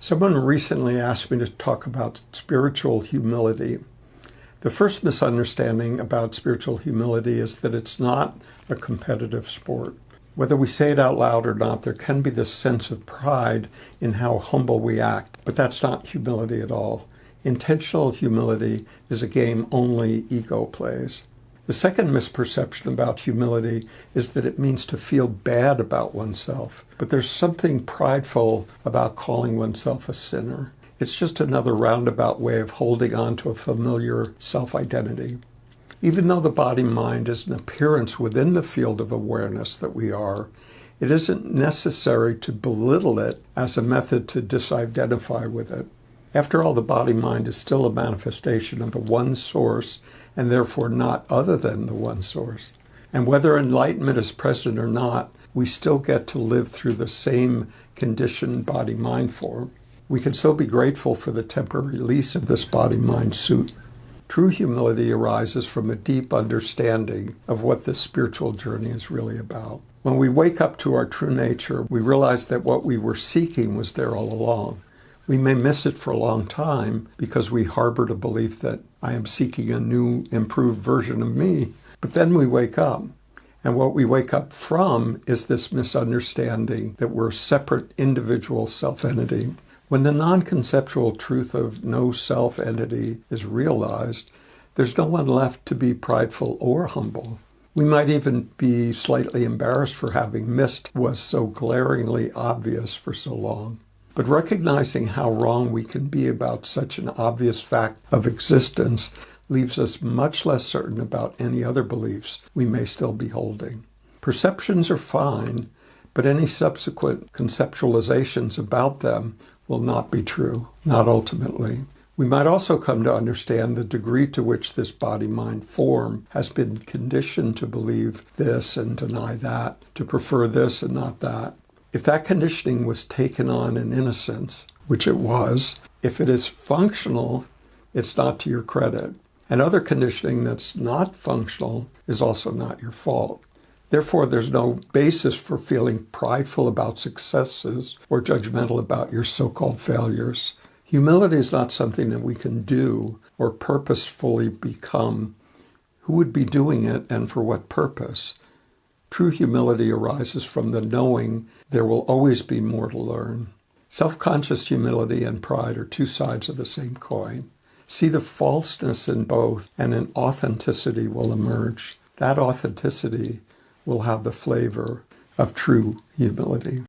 Someone recently asked me to talk about spiritual humility. The first misunderstanding about spiritual humility is that it's not a competitive sport. Whether we say it out loud or not, there can be this sense of pride in how humble we act, but that's not humility at all. Intentional humility is a game only ego plays. The second misperception about humility is that it means to feel bad about oneself. But there's something prideful about calling oneself a sinner. It's just another roundabout way of holding on to a familiar self-identity. Even though the body-mind is an appearance within the field of awareness that we are, it isn't necessary to belittle it as a method to disidentify with it. After all, the body-mind is still a manifestation of the one source and therefore not other than the one source. And whether enlightenment is present or not, we still get to live through the same conditioned body-mind form. We can still be grateful for the temporary release of this body-mind suit. True humility arises from a deep understanding of what this spiritual journey is really about. When we wake up to our true nature, we realize that what we were seeking was there all along. We may miss it for a long time because we harbored a belief that I am seeking a new, improved version of me. But then we wake up. And what we wake up from is this misunderstanding that we're a separate individual self-entity. When the non-conceptual truth of no self-entity is realized, there's no one left to be prideful or humble. We might even be slightly embarrassed for having missed what was so glaringly obvious for so long. But recognizing how wrong we can be about such an obvious fact of existence leaves us much less certain about any other beliefs we may still be holding. Perceptions are fine, but any subsequent conceptualizations about them will not be true, not ultimately. We might also come to understand the degree to which this body-mind form has been conditioned to believe this and deny that, to prefer this and not that. If that conditioning was taken on in innocence, which it was, if it is functional, it's not to your credit. And other conditioning that's not functional is also not your fault. Therefore, there's no basis for feeling prideful about successes or judgmental about your so-called failures. Humility is not something that we can do or purposefully become. Who would be doing it and for what purpose? True humility arises from the knowing there will always be more to learn. Self-conscious humility and pride are two sides of the same coin. See the falseness in both, and an authenticity will emerge. That authenticity will have the flavor of true humility.